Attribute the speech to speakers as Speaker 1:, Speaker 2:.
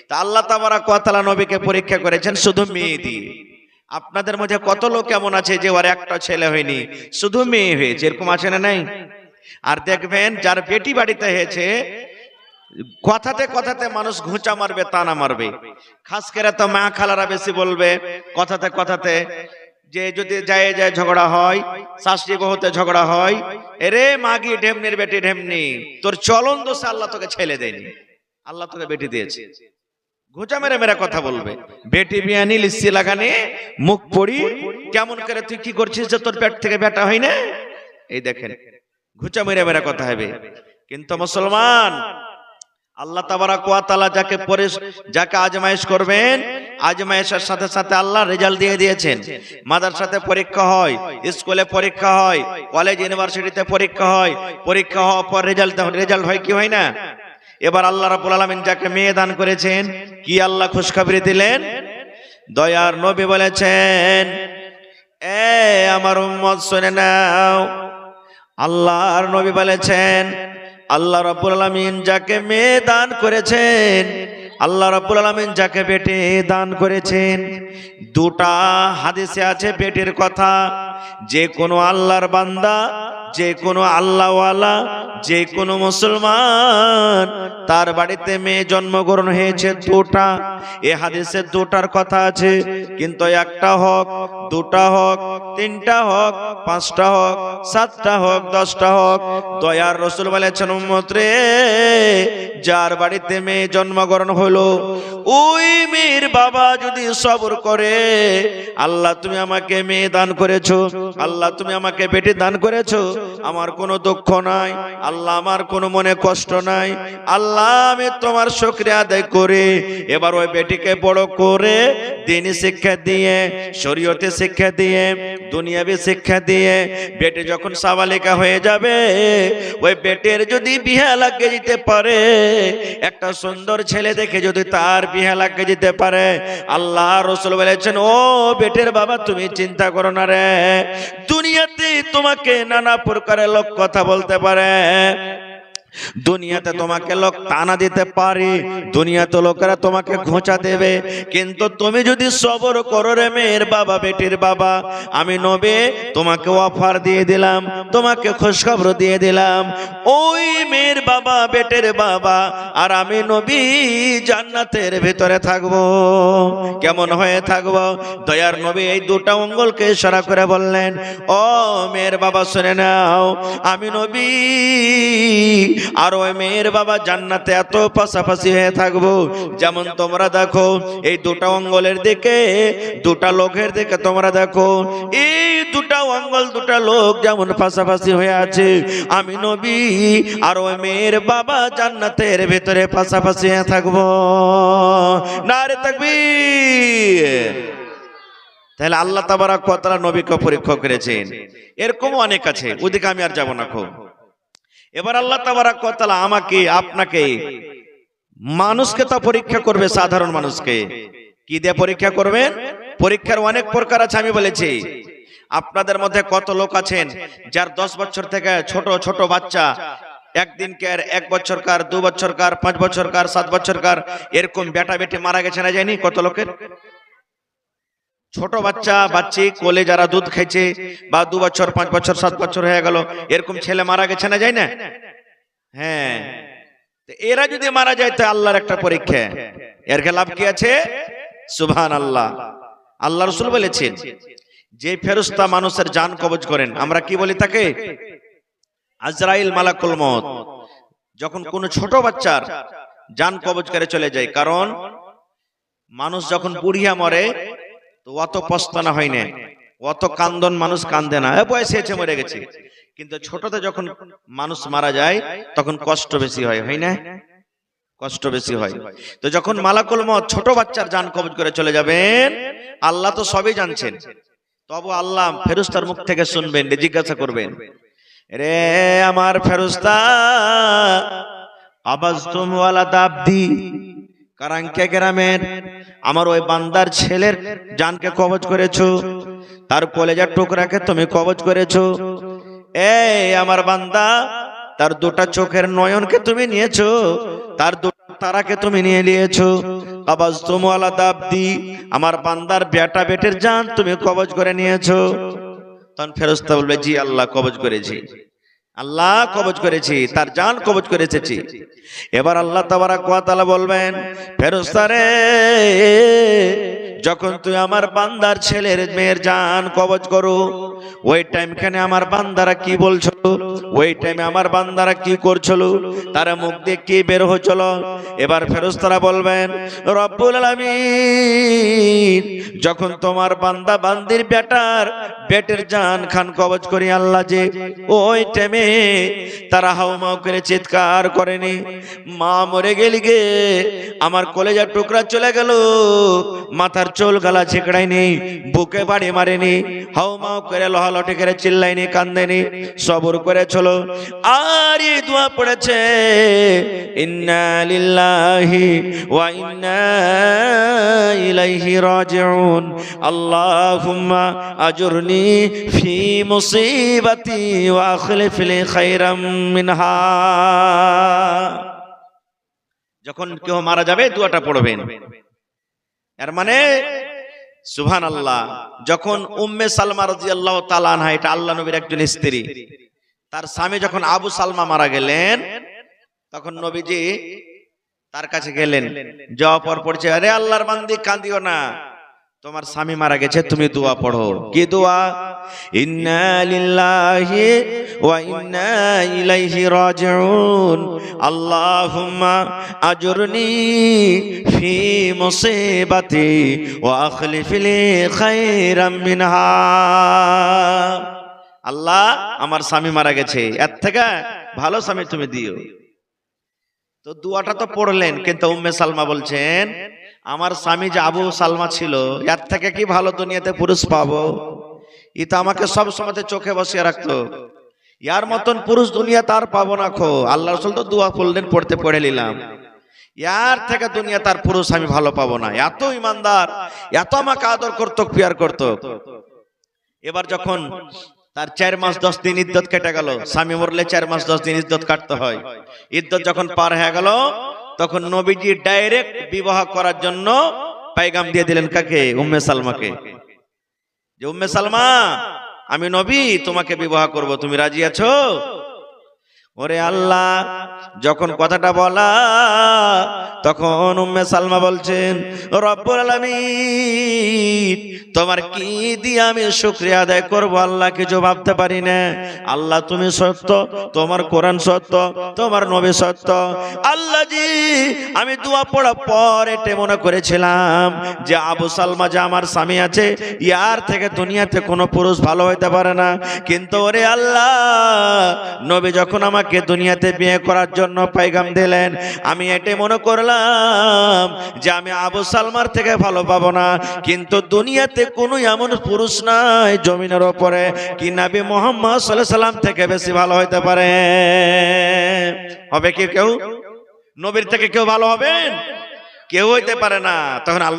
Speaker 1: তা আল্লাহ তাবারাক ওয়া তাআলা নবীকে পরীক্ষা করেছেন শুধু মেয়ে দিয়ে। আপনাদের মধ্যে কত লোক এমন আছে যে ওর একটা ছেলে হয়নি, শুধু মেয়ে হয়েছে, এরকম আছে না নাই? আর দেখবেন যার বেটি বাড়িতে হয়েছে, কথাতে কথাতে মানুষ ঘুঁচা মারবে, তানা মারবে। খাস করে তো মা খালারা বেশি বলবে কথাতে কথাতে, যে যদি যায় যায় ঝগড়া হয়, শাশুড়ি বহুতে ঝগড়া হয়, এরে মাগি ঢেমনির বেটি ঢেমনি, তোর চলন দোষে আল্লাহ তোকে ছেলে দেয়নি, আল্লাহ তোকে বেটি দিয়েছে। ঘুঁচা মেরে মেরে কথা বলবে। বেটি বিয়ানি লিস্সি লাগানে মুখ পড়ি, কেমন করে তুই কি করছিস যে তোর পেট থেকে বেটা হয় না? এই দেখেন ঘুঁচা মেরে মেরে কথা হবে। কিন্তু মুসলমান, আল্লাহ তাবারাক ওয়া তাআলা যাকে আজমাইশ করবেন, আজমাইশের সাথে সাথে আল্লাহ রেজাল্ট দিয়ে দিয়েছেন। মাদ্রাসাতে পরীক্ষা হয়, স্কুলে পরীক্ষা হয়, কলেজ ইউনিভার্সিটিতে পরীক্ষা হয়, পরীক্ষা হওয়ার পর রেজাল্ট হয় কি হয় না? এবার আল্লাহ রাব্বুল আলামিন যাকে মেয়ে দান করেছেন, কি আল্লাহ খুশখবরি দিলেন? দয়ার নবী বলেছেন, এ আমার উম্মত শুনে নাও, আল্লাহর নবী বলেছেন আল্লাহ রাব্বুল আলামিন যাকে মেয়ে দান করেছেন, আল্লাহ রাব্বুল আলামিন যাকে বেটি দান করেছেন, দুটা হাদিসে আছে বেটির কথা। যে কোনো আল্লাহর বান্দা, যে কোনো আল্লাহওয়ালা, যে কোনো মুসলমান, তার বাড়িতে মেয়ে জন্মগ্রহণ হয়েছে দুটা। এ হাদিসে দুটার কথা আছে, কিন্তু একটা হোক, দুটা হোক, তিনটা হোক, পাঁচটা হোক, সাতটা হোক, 10টা হোক, দয়ার রাসূল বলেছেন উম্মত রে, যার বাড়িতে মেয়ে জন্মগ্রহণ হলো, ওই মেয়ের বাবা যদি সবর করে, আল্লাহ তুমি আমাকে মেয়ে দান করেছো, আল্লাহ তুমি আমাকে বেটি দান করেছো, আমার কোনো দুঃখ নাই, আল্লাহ আমার কোনো মনে কষ্ট নাই, আল্লাহ আমি তোমার শুকরিয়া আদায় করে এবার ওই বেটিকে বড় করে দ্বীনি শিক্ষা দিয়ে, শরীয়তে শিক্ষা দিয়ে, দুনিয়াবি শিক্ষা দিয়ে, বেটি যখন সাবালিকা হয়ে যাবে, ওই বেটির যদি বিয়ে লাগে যেতে পারে, একটা সুন্দর ছেলে দেখে যদি তার বিয়ে লাগে যেতে পারে, আল্লাহ রাসূল বলেছেন ও বেটির বাবা তুমি চিন্তা করো না রে, দুনিয়াতে তোমাকে নানা প্রকারের লোক কথা বলতে পারে, দুনিয়াতে তোমাকে লোক টানা দিতে পারে, দুনিয়াতে লোকেরা তোমাকে ঘোঁচা দেবে, কিন্তু তুমি যদি সবর করো রে মেয়ের বাবা, বেটির বাবা, আমি নবী তোমাকে অফার দিয়ে দিলাম, তোমাকে খুশখবর দিয়ে দিলাম, ওই মেয়ের বাবা, বেটির বাবা আর আমি নবী জান্নাতের ভিতরে থাকবো। কেমন হয়ে থাকবো? দয়ার নবী এই দুটা আঙ্গুলকে ইশারা করে বললেন, ও মেয়ের বাবা শুনে নাও, আমি নবী আর ওই মেয়ের বাবা জান্নাতে এত পাশাপাশি হয়ে থাকবো, যেমন তোমরা দেখো এই দুটা আঙ্গুলের দিকে, দুটা লোকের দিকে তোমরা দেখো, এই দুটা আঙ্গুল, দুটা লোক যেমন পাশাপাশি হয়ে আছে, আমি নবী আর ওই মেয়ের বাবা জান্নাতের ভিতরে পাশাপাশি হয়ে থাকবো। নারে তাকবীর। তাহলে আল্লাহ তাবারাক ওয়া তাআলা নবীকে পরীক্ষা করেছেন। এরকম অনেক আছে, ওদিকে আমি আর যাব না। এবার আল্লাহ তাবারাক ওয়া তাআলা আমাকে, আপনাকে, মানুষকে তো পরীক্ষা করবে, সাধারণ মানুষকে কি দিয়ে পরীক্ষা করবেন? পরীক্ষার অনেক প্রকার আছে। আমি বলেছি আপনাদের মধ্যে কত লোক আছেন যার 10 বছর থেকে ছোট ছোট বাচ্চা, একদিনকার, 1 বছরকার, 2 বছরকার, 5 বছরকার, 7 বছরকার, এরকম বেটা বেটি মারা গেছে না জানি কত লোকের? ছোট বাচ্চা, বাচ্চি কোলে যারা দুধ খাইছে, বা 2 বছর, 5 বছর, 7 বছর হয়ে গেল, এরকম ছেলে মারা গেছে না যায় না? হ্যাঁ, এরা যদি মারা যায় তো আল্লাহর একটা পরীক্ষা, এর লাভ কি আছে? সুবহানাল্লাহ। আল্লাহ রাসূল বলেছেন যে ফেরেশতা মানুষের জান কবজ করেন, আমরা কি বলি তাকে? আজরাইল, মালাকুল মউত। যখন কোন ছোট বাচ্চার জান কবজ করে চলে যায়, কারণ মানুষ যখন বুড়িয়া মরে তো অত পস্তানা হয় না, অত কান্দন মানুষ কান্দে না, বয়সে এসে মরে গেছে, কিন্তু ছোটতে যখন মানুষ মারা যায় তখন কষ্ট বেশি হয়, হয় না? কষ্ট বেশি হয়। তো যখন মালাকুল মউত ছোট বাচ্চার জান কবজ করে চলে যাবেন, আল্লাহ তো সবই জানছেন, তবু আল্লাহ ফেরেশতার মুখ থেকে শুনবেন, জিজ্ঞাসা করবেন, রে আমার ফেরেশতা, আবাজতুম ওয়ালাদ আবদি, কারাঙ্কে গ্রামের আমার ওই বান্দার ছেলের জানকে কবজ করেছো, তার কলেজার টুকরাকে তুমি কবজ করেছো, এই আমার বান্দা তার দুটা চোখের নয়নকে তুমি নিয়েছো, তার তারাকে তুমি নিয়ে নিয়েছো। কবজতুম আলা দাবদি, আমার বান্দার বেটা বেটির জান তুমি কবজ করে নিয়েছো। তখন ফেরেশতা বলবে জি আল্লাহ কবজ করেছি, আল্লাহ কবজ করেছি, তার জান কবজ করেছি। এবার আল্লাহ তাবারাক ওয়া তাআলা বলবেন ফেরেশতা রে, যখন তুই আমার বান্দার ছেলের মেয়ের জান কবজ করো, ওই টাইমখানে আমার বান্দারা কি বলছিল, ওই টাইমে আমার বান্দারা কি করছিল, তারা মুখ দিয়ে কি বের হচ্ছিল। এবার ফেরেশতারা বলবেন রব্বুল আলামিন, যখন তোমার বান্দা বান্দির বেটার বেটের জান খান কবজ করি আল্লাহ, যে ওই টাইমে তারা হাউমাউ করে চিৎকার করেনি, মা মরে গেলি গে, আমার কলেজার টুকরা চলে গেল, মাথার চুল গালা ছিকড়ায়নি, বুকে বাড়ি মারেনি, হাউমাউ করে লহালটি করে চিল্লাইনি, কান্দেনি, সবর করে চলো। আর এই দোয়া পড়েছে ইন্না লিল্লাহি ওয়া ইন্না ইলাইহি রাজিউন, আল্লাহুম্মা আজুরনি ফি মুসিবাতি ওয়া আখলিফ লি খায়রাম মিনহা। যখন কেউ মারা যাবে দোয়াটা পড়বেন। এর মানে সুবহানাল্লাহ, যখন উম্মে সালমা রাদিয়াল্লাহু তাআলা আনহা, এটা আল্লাহ নবীর একজন স্ত্রী, তার স্বামী যখন আবু সালমা মারা গেলেন, তখন নবীজি তার কাছে গেলেন, যাওয়ার পর পড়ছে আরে আল্লাহর বান্দি কাঁদিও না, তোমার স্বামী মারা গেছে, তুমি দোয়া পড়ো। কি দোয়া? ইন্না লিল্লাহি ওয়া ইন্না ইলাইহি রাজিউন, আল্লাহুম্মা আজুরনি ফি মুসিবাতি ওয়া আখলিফ লি খায়রাম মিনহা। আল্লাহ আমার স্বামী মারা গেছে, এর থেকে ভালো স্বামী তুমি দিও। তো দোয়াটা তো পড়লেন, কিন্তু উম্মে সালমা বলছেন আমার স্বামী যে আবু সালমা ছিল, এর থেকে কি ভালো দুনিয়াতে পুরুষ পাবো? ই তো আমাকে সব সময় চোখে বসিয়ে রাখতো, ইয়ার মতন পুরুষ দুনিয়া তার পাবো না খো। আল্লাহ রাসূল তো দোয়া পড়লেন, পড়ে নিলাম, ইয়ার থেকে দুনিয়া তার পুরুষ আমি ভালো পাবো না। এত ইমানদার, এত আমাকে আদর করতো, পিয়ার করতো। এবার যখন তার 4 মাস 10 দিন ইদ্দত কেটে গেল, স্বামী মরলে 4 মাস 10 দিন ইদ্দত কাটতে হয়, ইদ্দত যখন পার হয়ে গেল, তখন নবীজি ডাইরেক্ট বিবাহ করার জন্য পেগাম দিয়ে দিলেন কাকে? উম্মে সালমাকে, যে উম্মে সালমা আমি নবী তোমাকে বিবাহ করব, তুমি রাজি আছো? ওরে আল্লাহ, যখন কথাটা বলা, তখন উম্মে সালমা বলছেন রব্বুল আলামিন, তোমার কি দিয়ে আমি শুকরিয়া আদায় করব, আল্লাহ কিছু ভাবতে পারি না। আল্লাহ তুমি সত্য, তোমার কোরআন সত্য, তোমার নবী সত্য। আল্লাহ জি, আমি দোয়া পড়ার পর এটা মনে করেছিলাম যে আবু সালমা যে আমার স্বামী আছে, ইয়ার থেকে দুনিয়াতে কোনো পুরুষ ভালো হইতে পারে না। কিন্তু ওরে আল্লাহ, নবী যখন আমাকে দুনিয়াতে বিয়ে করার জন্য পেগাম দিলেন, আমি এটাই মনে করলাম যে আমি আবু সালমার থেকে ভালো পাবো না। কিন্তু দুনিয়াতে কোনো এমন পুরুষ নাই জমিনের উপরে কি নবী মুহাম্মদ সাল্লাল্লাহু আলাইহি সাল্লাম থেকে বেশি ভালো হইতে পারে। হবে কি কেউ? নবীর থেকে কেউ ভালো হবেন? কেউ হইতে পারে না। তখন আল্লাহ